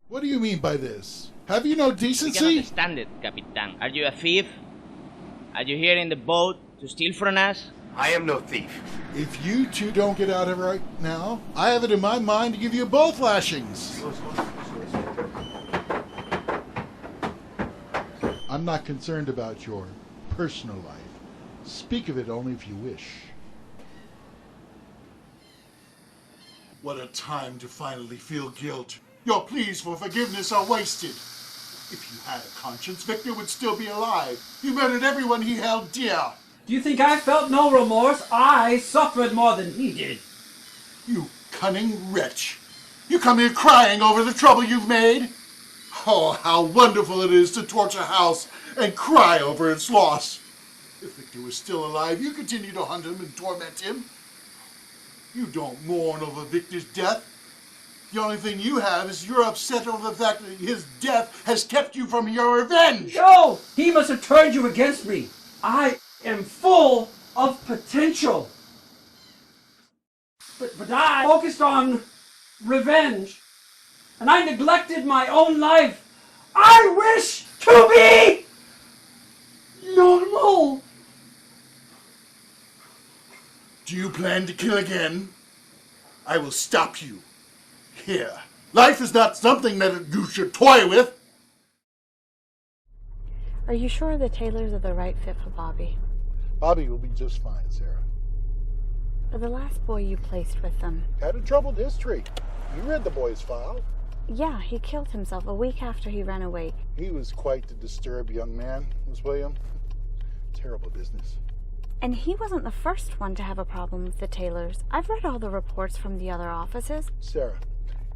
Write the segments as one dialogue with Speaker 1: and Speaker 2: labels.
Speaker 1: What do you mean by this? Have you no
Speaker 2: We
Speaker 1: decency?
Speaker 2: cannot understand it, Capitan. Are you a thief? Are you here in the boat to steal from us?
Speaker 3: I am no thief.
Speaker 1: If you two don't get out of it right now, I have it in my mind to give you both lashings. I'm not concerned about your personal life. Speak of it only if you wish. What a time to finally feel guilt. Your pleas for forgiveness are wasted. If you had a conscience, Victor would still be alive. He murdered everyone he held dear.
Speaker 4: Do you think I felt no remorse? I suffered more than he did.
Speaker 1: You cunning wretch. You come here crying over the trouble you've made? Oh, how wonderful it is to torch a house and cry over its loss. If Victor was still alive, you continue to hunt him and torment him. You don't mourn over Victor's death. The only thing you have is you're upset over the fact that his death has kept you from your revenge.
Speaker 4: No! He must have turned you against me. I am full of potential. But I focused on revenge. And I neglected my own life. I wish to be normal.
Speaker 1: Do you plan to kill again? I will stop you. Here. Life is not something that you should toy with.
Speaker 5: Are you sure the Taylors are the right fit for Bobby?
Speaker 1: Bobby will be just fine, Sarah.
Speaker 5: Or the last boy you placed with them?
Speaker 1: Had a troubled history. You read the boy's file.
Speaker 5: Yeah, he killed himself a week after he ran away.
Speaker 1: He was quite the disturbed young man, was William. Terrible business.
Speaker 5: And he wasn't the first one to have a problem with the Taylors. I've read all the reports from the other offices.
Speaker 1: Sarah,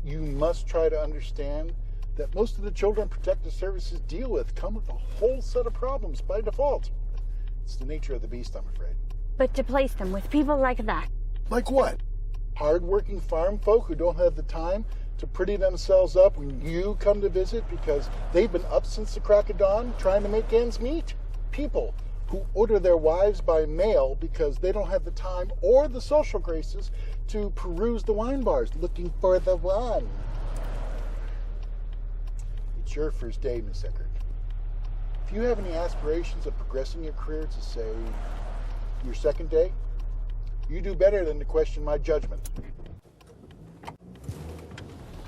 Speaker 1: you must try to understand that most of the children protective services deal with come with a whole set of problems by default. It's the nature of the beast, I'm afraid.
Speaker 5: But to place them with people like that.
Speaker 1: Like what? Hard-working farm folk who don't have the time to pretty themselves up when you come to visit because they've been up since the crack of dawn trying to make ends meet? People who order their wives by mail because they don't have the time or the social graces to peruse the wine bars looking for the one. It's your first day, Miss Eckert. If you have any aspirations of progressing your career to, say, your second day, you do better than to question my judgment.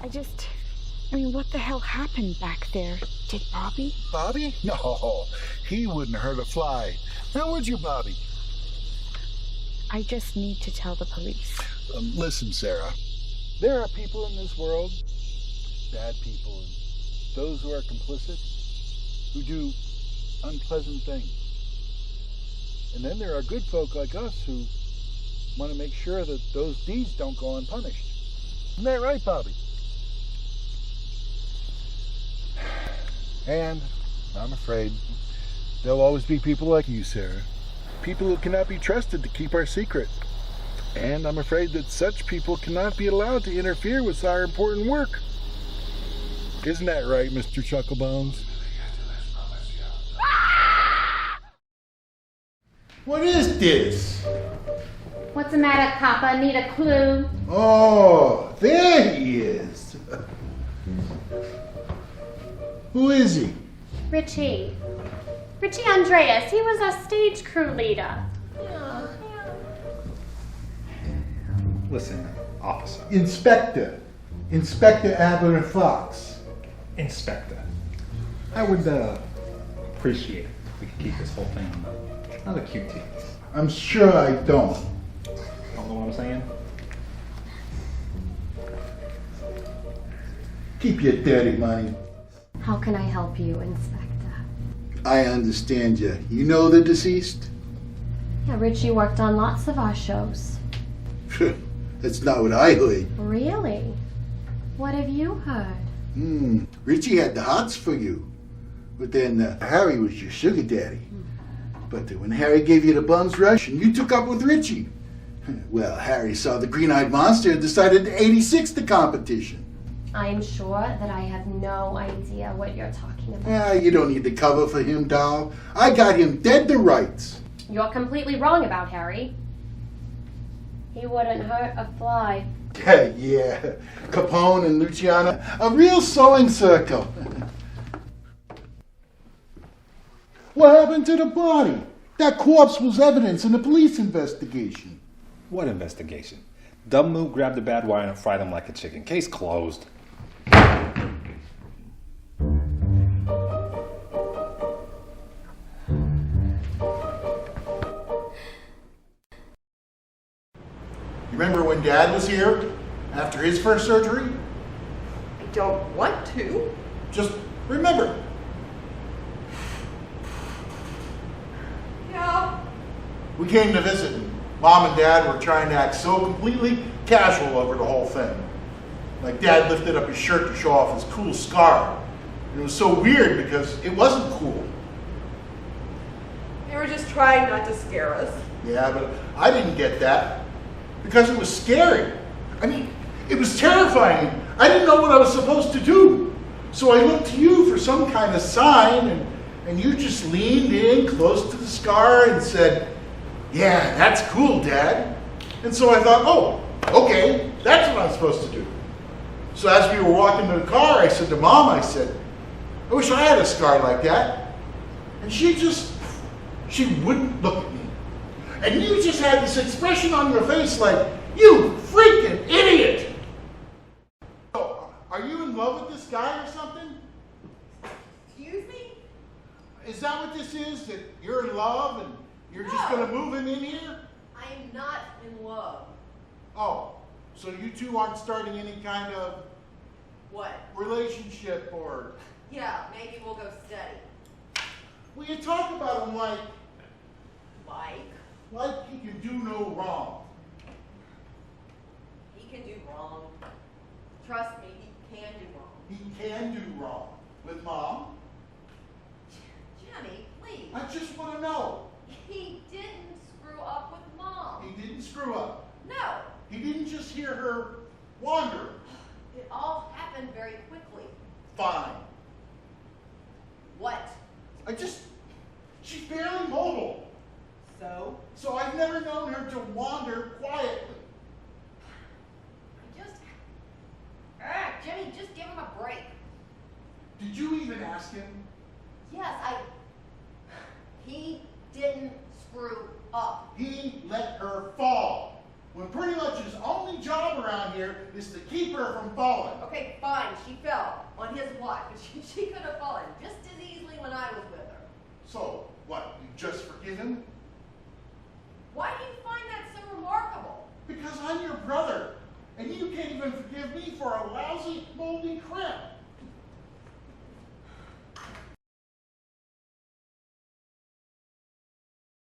Speaker 5: I mean, what the hell happened back there? Did Bobby?
Speaker 1: Bobby? No, he wouldn't hurt a fly. How would you, Bobby?
Speaker 5: I just need to tell the police.
Speaker 1: Listen, Sarah. There are people in this world, bad people, and those who are complicit, who do unpleasant things. And then there are good folk like us who want to make sure that those deeds don't go unpunished. Isn't that right, Bobby? And I'm afraid there'll always be people like you, Sarah. People who cannot be trusted to keep our secret. And I'm afraid that such people cannot be allowed to interfere with our important work. Isn't that right, Mr. Chucklebones? What is this?
Speaker 6: What's the matter, Papa? Need a clue?
Speaker 1: Oh, there he is. Who is he?
Speaker 6: Richie. Richie Andreas. He was our stage crew leader.
Speaker 7: Listen, officer.
Speaker 1: Inspector Abner Fox.
Speaker 7: Inspector. I would appreciate it if we could keep this whole thing on the QT.
Speaker 1: I'm sure I don't.
Speaker 7: Don't know what I'm saying?
Speaker 1: Keep your dirty money.
Speaker 6: How can I help you, Inspector?
Speaker 1: I understand you. You know the deceased?
Speaker 6: Yeah, Richie worked on lots of our shows.
Speaker 1: That's not what I heard.
Speaker 6: Really? What have you heard?
Speaker 1: Richie had the hots for you. But then Harry was your sugar daddy. But when Harry gave you the bum's rush and you took up with Richie, well, Harry saw the green-eyed monster and decided to 86 the competition.
Speaker 6: I'm sure that I have no idea what you're talking about.
Speaker 1: You don't need the cover for him, doll. I got him dead to rights.
Speaker 6: You're completely wrong about Harry. He wouldn't hurt a fly.
Speaker 1: Yeah, Capone and Luciano, a real sewing circle. What happened to the body? That corpse was evidence in the police investigation.
Speaker 7: What investigation? Dumb Moo grabbed the bad wire and fried him like a chicken. Case closed.
Speaker 1: You remember when Dad was here after his first surgery?
Speaker 3: I don't want to.
Speaker 1: Just remember.
Speaker 3: Yeah.
Speaker 1: We came to visit, and Mom and Dad were trying to act so completely casual over the whole thing. Like Dad lifted up his shirt to show off his cool scar. And it was so weird because it wasn't cool.
Speaker 3: They were just trying not to scare us.
Speaker 1: Yeah, but I didn't get that because it was scary. I mean, it was terrifying. I didn't know what I was supposed to do. So I looked to you for some kind of sign, and you just leaned in close to the scar and said, "Yeah, that's cool, Dad." And so I thought, oh, okay, that's what I'm supposed to do. So as we were walking to the car, I said to Mom, I said, "I wish I had a scar like that." And she wouldn't look at me. And you just had this expression on your face like, "You freaking idiot!" So, are you in love with this guy or something?
Speaker 3: Excuse me?
Speaker 1: Is that what this is? That you're in love and you're just going to move him in here?
Speaker 3: I am not in love.
Speaker 1: Oh, so you two aren't starting any kind of
Speaker 3: What?
Speaker 1: relationship or...
Speaker 3: Yeah, maybe we'll go steady.
Speaker 1: Well, you talk about him like
Speaker 3: Like?
Speaker 1: he can do no wrong.
Speaker 3: He can do wrong. Trust me, he can do wrong.
Speaker 1: He can do wrong. With Mom?
Speaker 3: Jimmy, please.
Speaker 1: I just want to know.
Speaker 3: He didn't screw up with Mom.
Speaker 1: He didn't screw up.
Speaker 3: No.
Speaker 1: He didn't just hear her wander.
Speaker 3: It all happened very quickly.
Speaker 1: Fine.
Speaker 3: What?
Speaker 1: She's barely mobile. So I've never known her to wander quietly.
Speaker 3: Jimmy, just give him a break.
Speaker 1: Did you even ask him?
Speaker 3: Yes, he didn't screw up.
Speaker 1: He let her fall. When pretty much his only job around here is to keep her from falling.
Speaker 3: Okay, fine, she fell on his watch, but she could have fallen just as easily when I was with her.
Speaker 1: So, what, you just forgive him?
Speaker 3: Why do you find that so remarkable?
Speaker 1: Because I'm your brother, and you can't even forgive me for a lousy, moldy